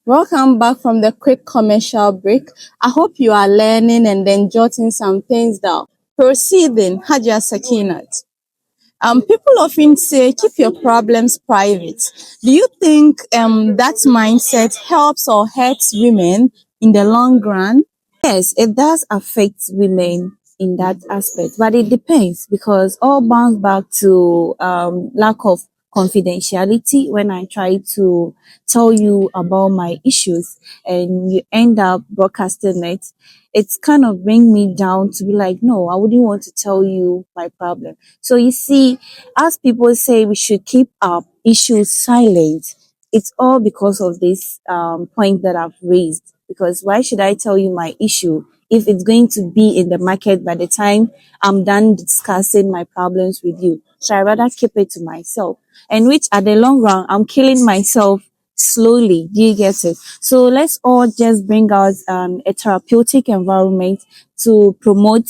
Welcome back from the quick commercial break. I hope you are learning and then jotting some things down. Proceeding, Haja Sakinat. People often say keep your problems private. Do you think that mindset helps or hurts women in the long run? Yes, it does affect women in that aspect, but it depends because all bounce back to lack of confidentiality. When I try to tell you about my issues and you end up broadcasting it, it's kind of bring me down to be like, no, I wouldn't want to tell you my problem. So you see, as people say we should keep our issues silent, it's all because of this point that I've raised. Because why should I tell you my issue if it's going to be in the market by the time I'm done discussing my problems with you? So I rather keep it to myself. And which at the long run, I'm killing myself slowly. Do you get it? So let's all just bring out a therapeutic environment to promote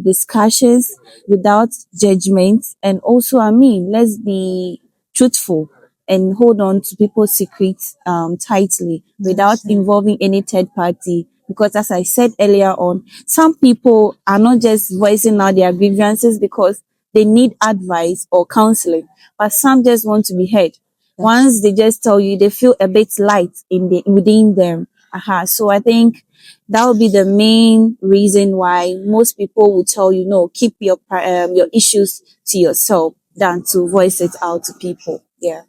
discussions without judgment. And also, let's be truthful and hold on to people's secrets tightly without involving any third party. Because as I said earlier on, some people are not just voicing out their grievances because they need advice or counseling, but some just want to be heard. Once they just tell you, they feel a bit light within them. So I think that would be the main reason why most people will tell you, no, keep your issues to yourself than to voice it out to people. Yeah.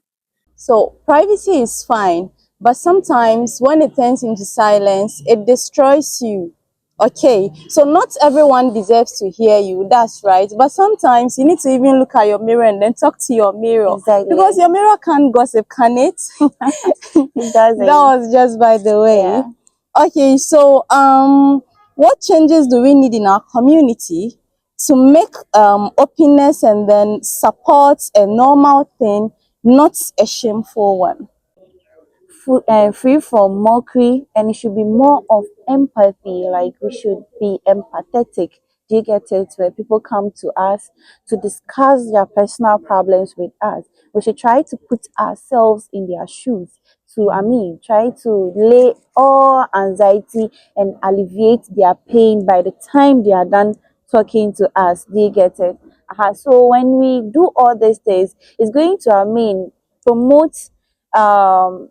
So privacy is fine, but sometimes when it turns into silence, it destroys you. Okay, so not everyone deserves to hear you, that's right. But sometimes you need to even look at your mirror and then talk to your mirror. Exactly. Because your mirror can't gossip, can it? It doesn't. That was just by the way. Yeah. Okay, so what changes do we need in our community to make openness and then support a normal thing, not a shameful one? Free from mockery, and it should be more of empathy. Like we should be empathetic. Do you get it? Where people come to us to discuss their personal problems with us, we should try to put ourselves in their shoes. Try to lay all anxiety and alleviate their pain by the time they are done talking to us. Do you get it? So when we do all these things, it's going to, promote um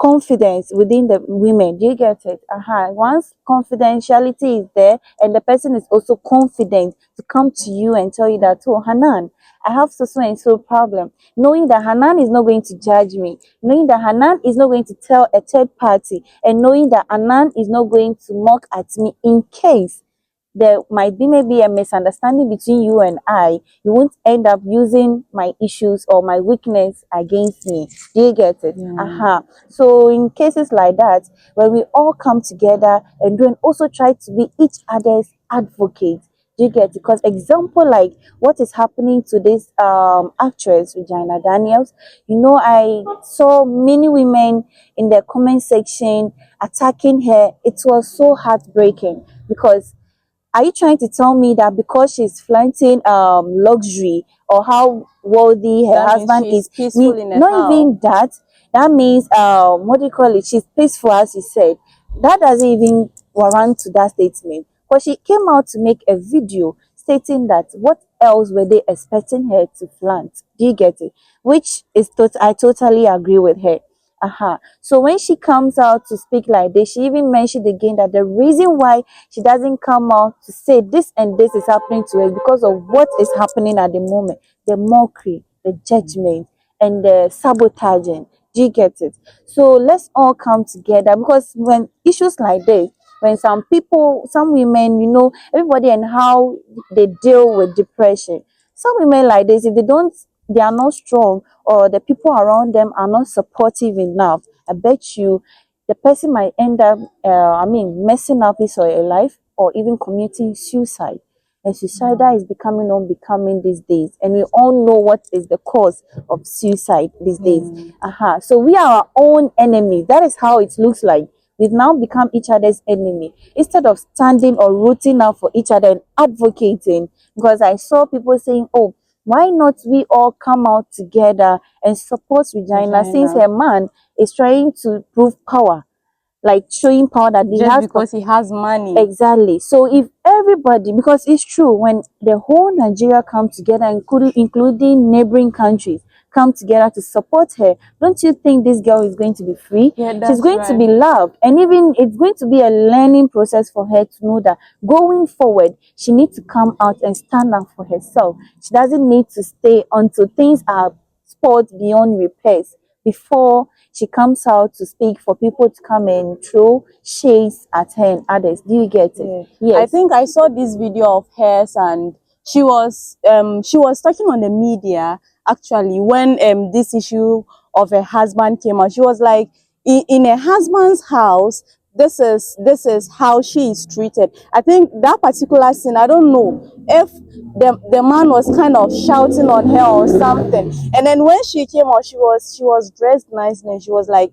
confidence within the women. Do you get it? Once confidentiality is there and the person is also confident to come to you and tell you that, oh, Hanan, I have so and so problem. Knowing that Hanan is not going to judge me, knowing that Hanan is not going to tell a third party, and knowing that Hanan is not going to mock at me in case there might be maybe a misunderstanding between you and I, you won't end up using my issues or my weakness against me. Do you get it? So in cases like that, where we all come together and do and also try to be each other's advocate. Do you get it? Because example like what is happening to this actress Regina Daniels, I saw many women in the comment section attacking her. It was so heartbreaking because are you trying to tell me that because she's flaunting luxury or how wealthy her That means husband she's is, peaceful in a not house. even that. That means what do you call it? She's peaceful, as you said. That doesn't even warrant to that statement. But she came out to make a video stating that what else were they expecting her to flaunt? Do you get it? Which is I totally agree with her. So when she comes out to speak like this, she even mentioned again that the reason why she doesn't come out to say this and this is happening to her because of what is happening at the moment, the mockery, the judgment, and the sabotaging. Do you get it? So let's all come together because when issues like this, when some people, some women, everybody and how they deal with depression. Some women like this, if they are not strong or the people around them are not supportive enough, I bet you the person might end up, messing up his or her life or even committing suicide. And suicide is becoming unbecoming these days. And we all know what is the cause of suicide these days. So we are our own enemy. That is how it looks like. We've now become each other's enemy. Instead of standing or rooting out for each other and advocating, because I saw people saying, oh, Why not we all come out together and support Regina, since her man is trying to prove power, like showing power that he Just has because he has money. Exactly. So if everybody, because it's true, when the whole Nigeria come together, including neighboring countries, come together to support her, don't you think this girl is going to be free? Yeah, She's that's going to right. be loved, and even it's going to be a learning process for her to know that going forward, she needs to come out and stand up for herself. She doesn't need to stay until things are spoiled beyond repairs before she comes out to speak for people to come and throw shades at her and others. Do you get it? Yeah. I Yes. think I saw this video of hers, and she was talking on the media actually when this issue of her husband came out. She was like, in a husband's house, this is how she is treated. I think that particular scene, I don't know if the man was kind of shouting on her or something. And then when she came out, she was dressed nicely, and she was like,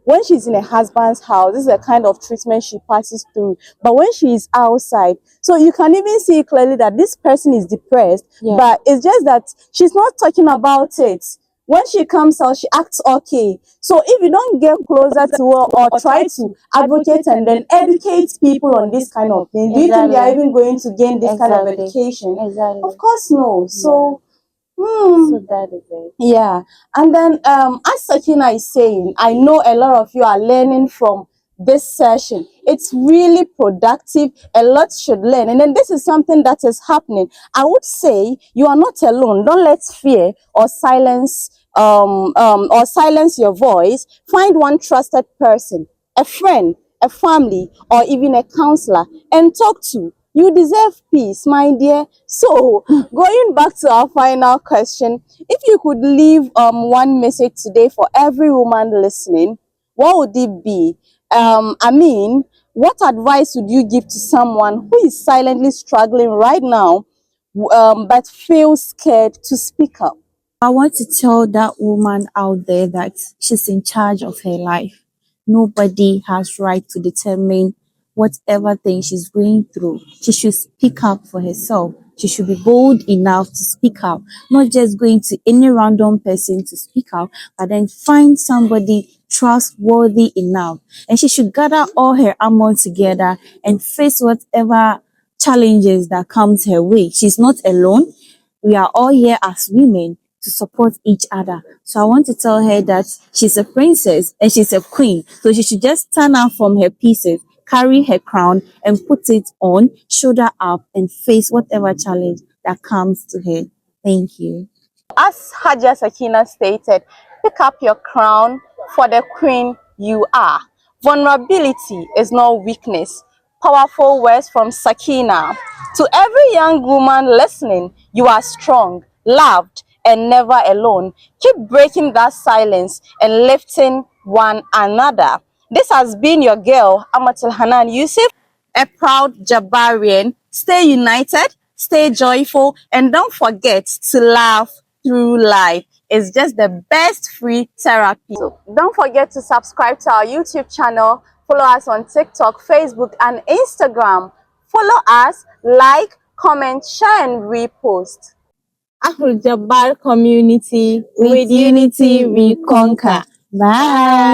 when she's in a husband's house, this is the kind of treatment she passes through. But when she is outside, so you can even see clearly that this person is depressed, Yeah. but it's just that she's not talking about it. When she comes out, she acts okay. So if you don't get closer to her or try to advocate and then educate people on this kind of thing, do you think they are even going to gain this kind of education? Exactly. Of course, no. So, So that is it. yeah. And then as Sakina is saying, I know a lot of you are learning from this session. It's really productive. A lot should learn. And then this is something that is happening. I would say you are not alone. Don't let fear or silence your voice. Find one trusted person, a friend, a family, or even a counselor, and talk to. You deserve peace, my dear. So, going back to our final question, if you could leave one message today for every woman listening, what would it be? I mean, what advice would you give to someone who is silently struggling right now, but feels scared to speak up? I want to tell that woman out there that she's in charge of her life. Nobody has right to determine whatever thing she's going through. She should speak up for herself. She should be bold enough to speak out, not just going to any random person to speak out, but then find somebody trustworthy enough. And she should gather all her armor together and face whatever challenges that comes her way. She's not alone. We are all here as women to support each other. So I want to tell her that she's a princess and she's a queen. So she should just stand out from her pieces, carry her crown and put it on, shoulder up and face whatever challenge that comes to her. Thank you. As Haja Sakina stated, pick up your crown for the queen you are. Vulnerability is not weakness. Powerful words from Sakina. To every young woman listening, you are strong, loved, and never alone. Keep breaking that silence and lifting one another. This has been your girl, Amatul Hanan Yusuf, a proud Jabarian. Stay united, stay joyful, and don't forget to laugh through life. It's just the best free therapy. So don't forget to subscribe to our YouTube channel, follow us on TikTok, Facebook, and Instagram. Follow us, like, comment, share, and repost. Ahlul Jabbar community, with unity we conquer. Bye.